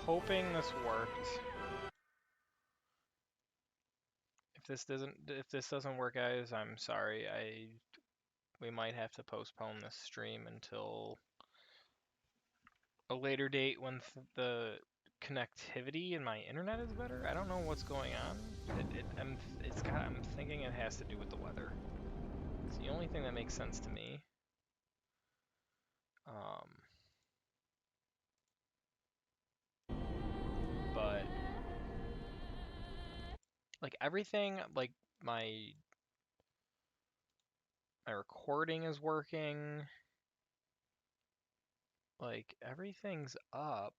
hoping this worked. If this doesn't work, guys, I'm sorry. We might have to postpone this stream until a later date when the connectivity in my internet is better. I don't know what's going on. I'm thinking it has to do with the weather. It's the only thing that makes sense to me. But like everything, like my recording is working. Like everything's up.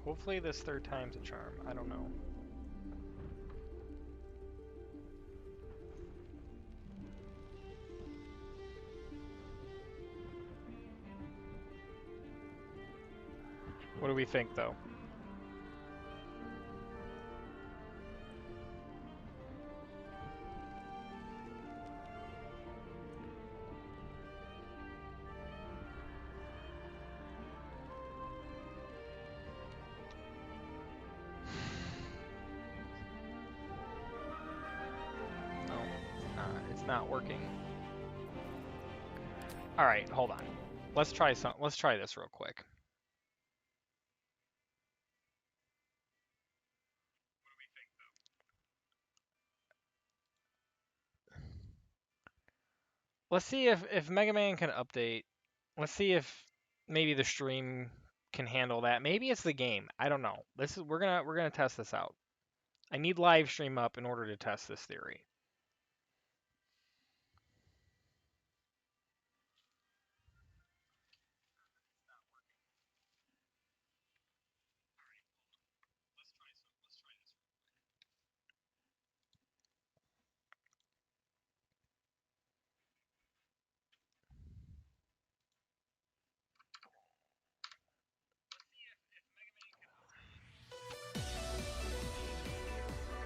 Hopefully this third time's a charm. I don't know. What do we think, though? Not working. All right, hold on. Let's try this real quick. Let's see if Mega Man can update. Let's see if maybe the stream can handle that. Maybe it's the game. I don't know. We're gonna test this out. I need live stream up in order to test this theory.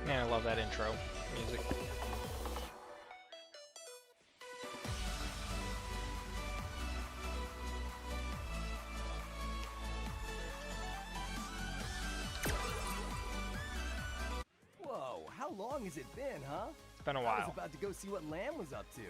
Man, I love that intro music. Whoa, how long has it been, huh? It's been a while. I was about to go see what Lamb was up to.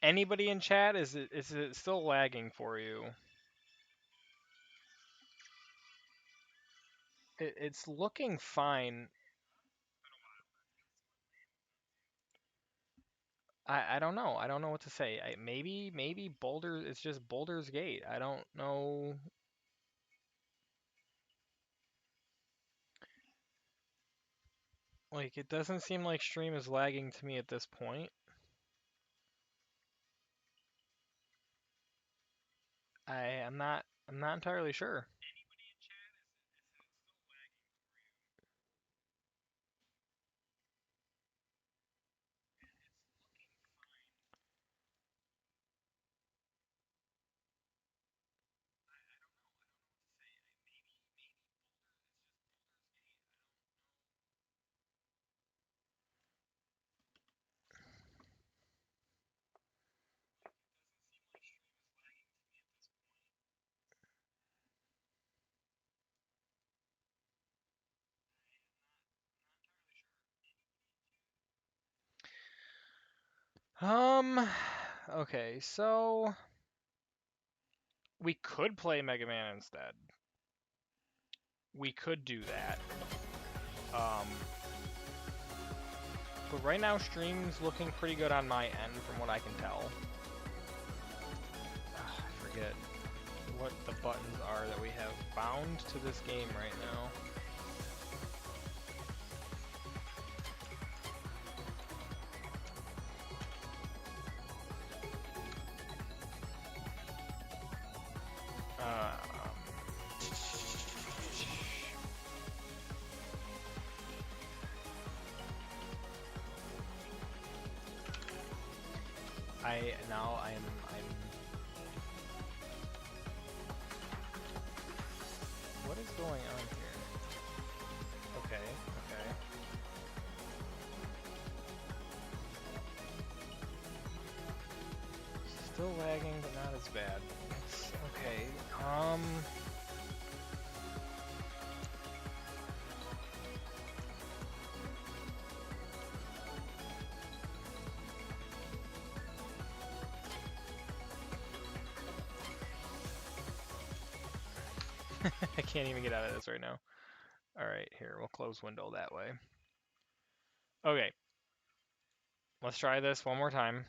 Anybody in chat? Is it still lagging for you? It's looking fine. I don't know. I don't know what to say. Maybe Boulder. It's just Boulder's Gate. I don't know. Like it doesn't seem like stream is lagging to me at this point. I'm not entirely sure. Okay, so we could play Mega Man instead. We could do that. But right now, stream's looking pretty good on my end from what I can tell. I forget what the buttons are that we have bound to this game right now. I'm what is going on here? Okay, okay. Still lagging, but not as bad. Okay, I can't even get out of this right now. Alright, here, we'll close window that way. Okay. Let's try this one more time.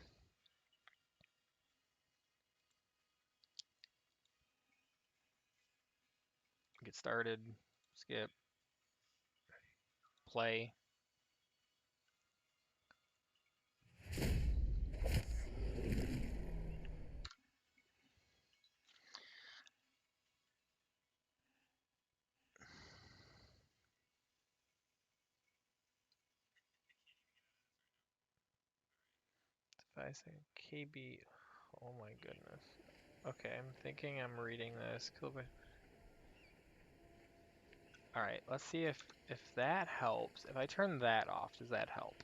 Get started. Skip. Play. If I say KB, oh my goodness. Okay, I'm thinking I'm reading this. Alright, let's see if that helps. If I turn that off, does that help?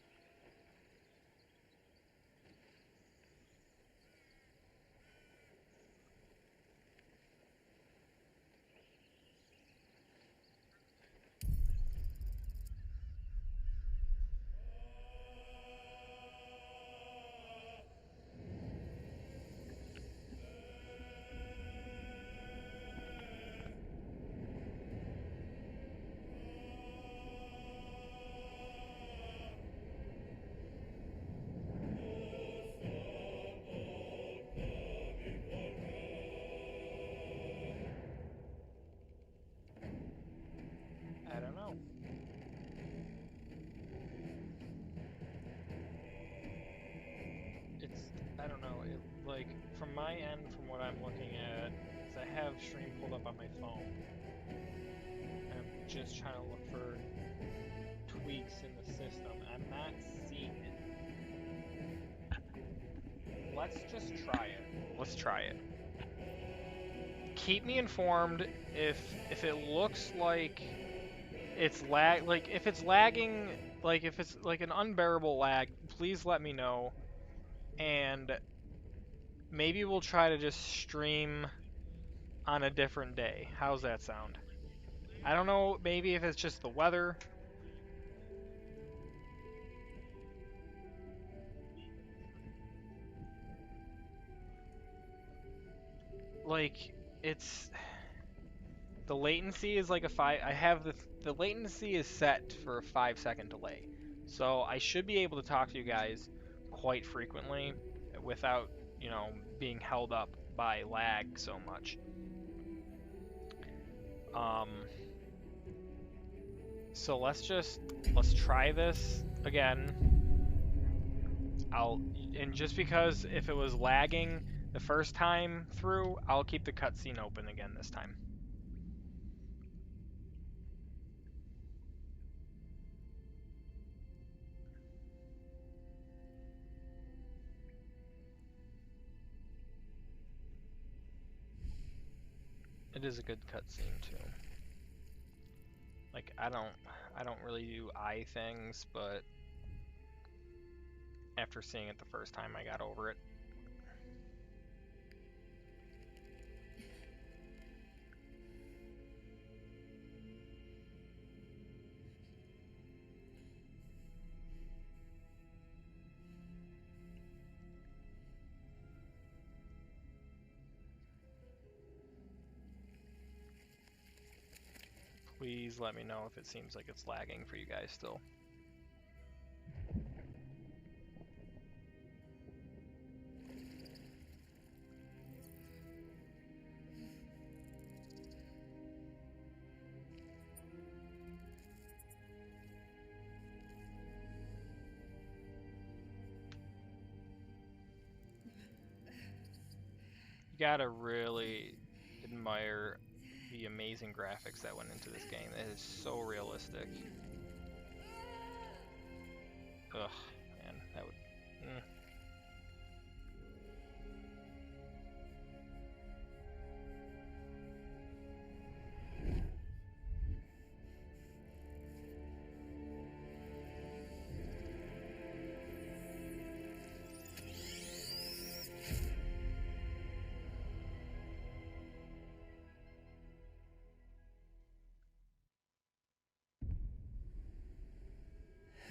I don't know. It's, I don't know, like, from my end, from what I'm looking at, is I have stream pulled up on my phone. And I'm just trying to look for tweaks in the system. I'm not seeing it. Let's just try it. Let's try it. Keep me informed if it looks like it's if it's lagging, like if it's like an unbearable lag, please let me know. And maybe we'll try to just stream on a different day. How's that sound? I don't know, maybe if it's just the weather. Like, it's... The latency is like a 5... I have the latency is set for a 5-second delay. So I should be able to talk to you guys quite frequently without, you know, being held up by lag so much. Um... So let's try this again. And just because if it was lagging the first time through, I'll keep the cutscene open again this time. It is a good cutscene too. Like I don't really do eye things, but after seeing it the first time, I got over it. Please let me know if it seems like it's lagging for you guys still. You gotta really admire the amazing graphics that went into this game. It is so realistic. Ugh, man, that would. Mm.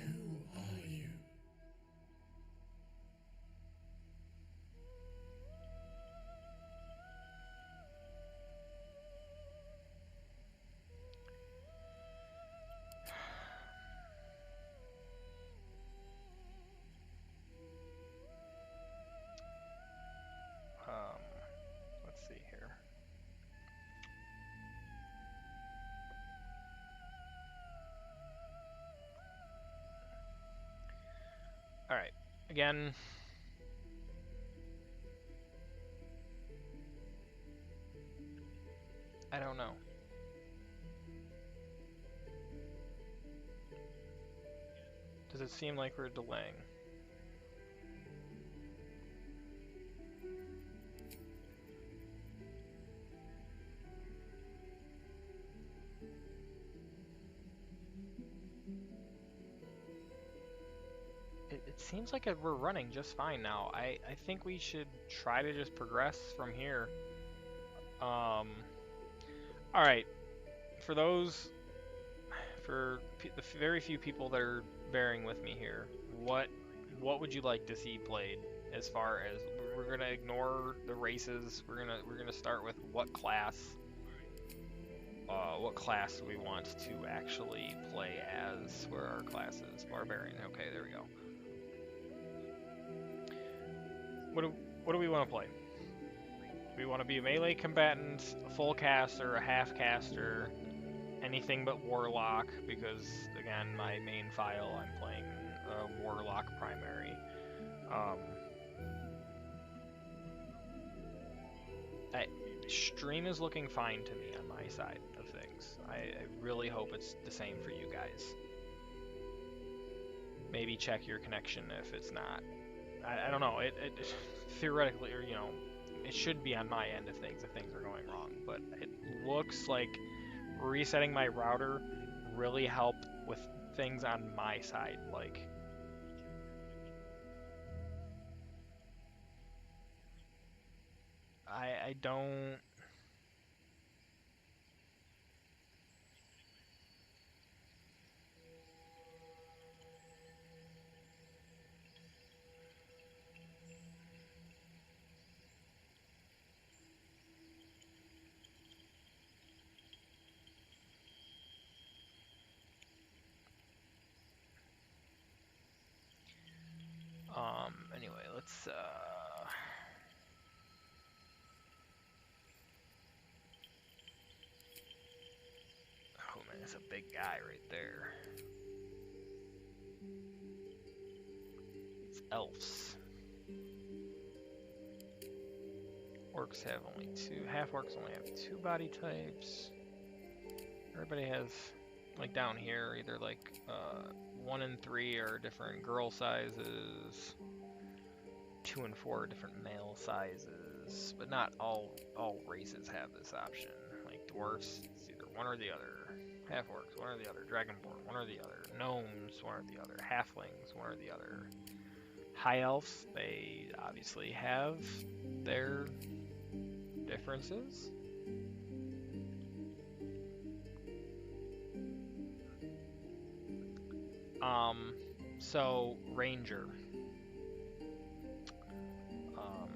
Who are you? Um, let's see here. All right, again. I don't know. Does it seem like we're delaying? It seems like we're running just fine now. I think we should try to just progress from here. All right. For those, for the very few people that are bearing with me here, what would you like to see played? As far as we're gonna ignore the races, we're gonna start with what class we want to actually play as. Where are our classes? Barbarian. Okay, there we go. What do we want to play? Do we want to be a melee combatant, a full caster, a half caster, anything but warlock? Because again, my main file, I'm playing a warlock primary. Um, Stream is looking fine to me on my side of things. I really hope it's the same for you guys. Maybe check your connection if it's not. I don't know. It theoretically, or it should be on my end if things are going wrong. But it looks like resetting my router really helped with things on my side. Like, I don't. Anyway, let's. Oh man, it's a big guy right there. It's elves. Orcs have only two. Half orcs only have two body types. Everybody has, like down here, either like 1 and 3 are different girl sizes. 2 and 4 are different male sizes, but not all races have this option. Like dwarfs, it's either one or the other. Half orcs, one or the other. Dragonborn, one or the other. Gnomes, one or the other. Halflings, one or the other. High elves, they obviously have their differences. So ranger. Um,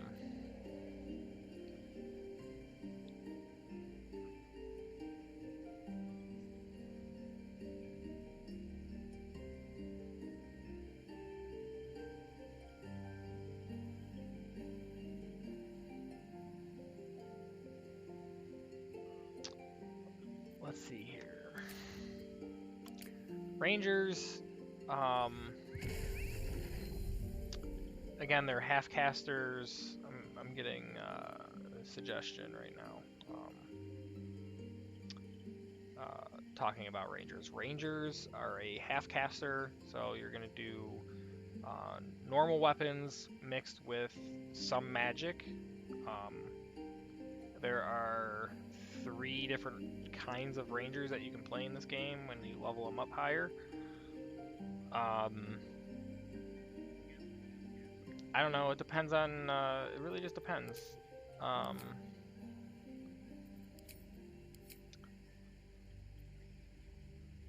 let's see here. Rangers, again, they're half casters. I'm getting suggestion right now. Talking about Rangers. Rangers are a half caster, so you're gonna do normal weapons mixed with some magic. Um, there are 3 different kinds of Rangers that you can play in this game when you level them up higher. I don't know. It depends on. It really just depends. Um,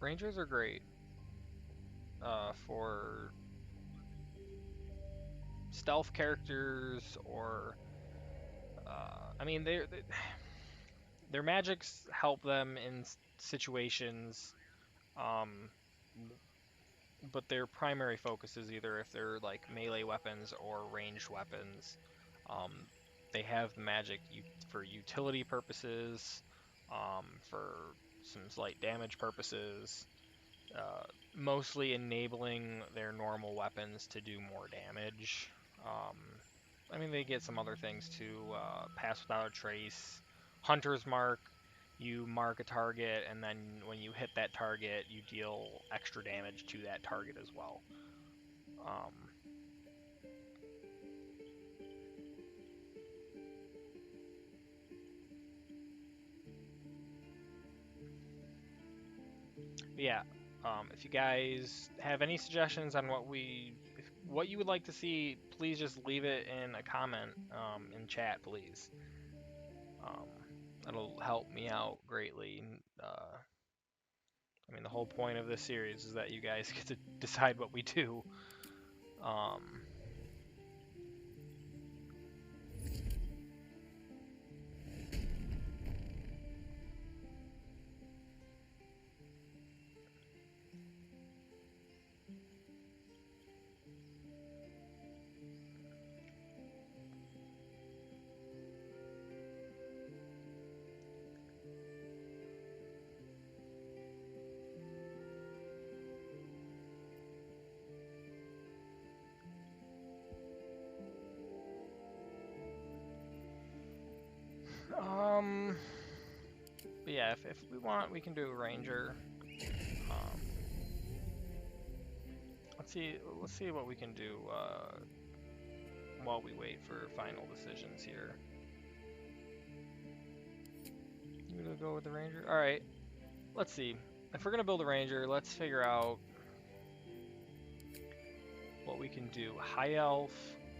Rangers are great for stealth characters, or I mean, their magics help them in situations, um, but their primary focus is either if they're like melee weapons or ranged weapons. Um, they have the magic for utility purposes, for some slight damage purposes, uh, mostly enabling their normal weapons to do more damage. Um, I mean, they get some other things too. Pass without a trace, Hunter's Mark. You mark a target, and then when you hit that target, you deal extra damage to that target as well. Um, yeah. If you guys have any suggestions on what you would like to see, please just leave it in a comment in chat, please. Um, that'll help me out greatly. I mean, the whole point of this series is that you guys get to decide what we do. Um, um, but yeah, if we want, we can do a ranger. Um, let's see what we can do while we wait for final decisions here. You gonna go with the ranger? All right. Let's see. If we're gonna build a ranger, let's figure out what we can do. High elf,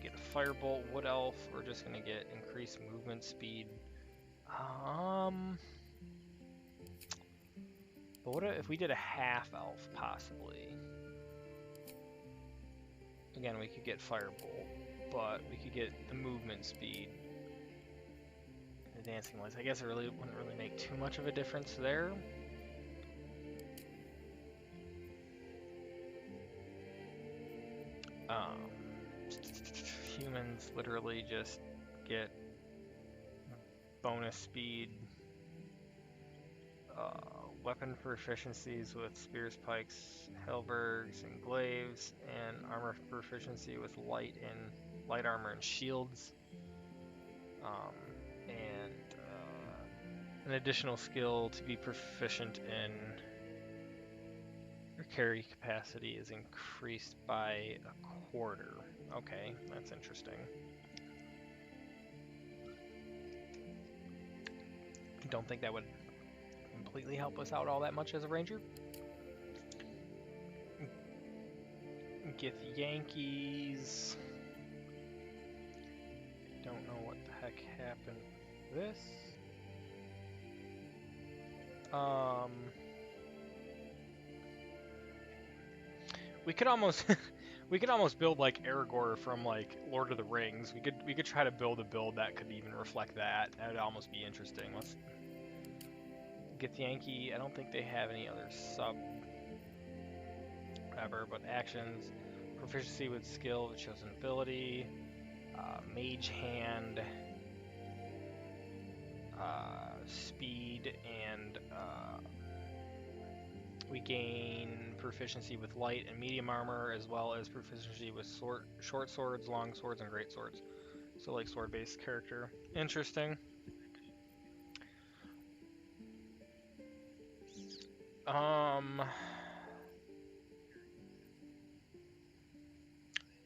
get a firebolt. Wood elf, we're just gonna get increased movement speed. But what if we did a half elf, possibly? Again, we could get firebolt, but we could get the movement speed. The dancing lights. I guess it really wouldn't really make too much of a difference there. Humans literally just get bonus speed, weapon proficiencies with spears, pikes, halberds, and glaives, and armor proficiency with light armor and shields, and an additional skill to be proficient in your carry capacity is increased by a quarter. Okay, that's interesting. Don't think that would completely help us out all that much as a ranger. Get the Yankees. Don't know what the heck happened with this. We could almost we could almost build like Aragorn from like Lord of the Rings. We could try to build a build that could even reflect that. That would almost be interesting. Let's get the Yankee. I don't think they have any other sub ever, but actions, proficiency with skill, chosen ability, mage hand, speed, and we gain proficiency with light and medium armor, as well as proficiency with short swords, long swords, and great swords. So like sword-based character. Interesting. Um,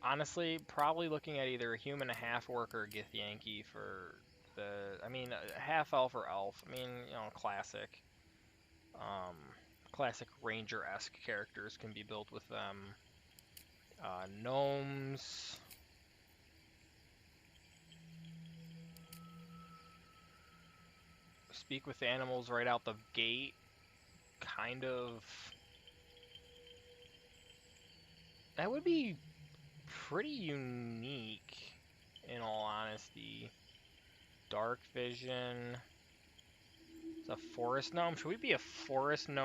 Honestly, probably looking at either a human, a half orc, or a Githyanki for the. I mean, half elf or elf. I mean, classic. Um, Classic ranger-esque characters can be built with them. Gnomes. Speak with animals right out the gate. Kind of. That would be pretty unique, in all honesty. Dark vision. It's a forest gnome. Should we be a forest gnome?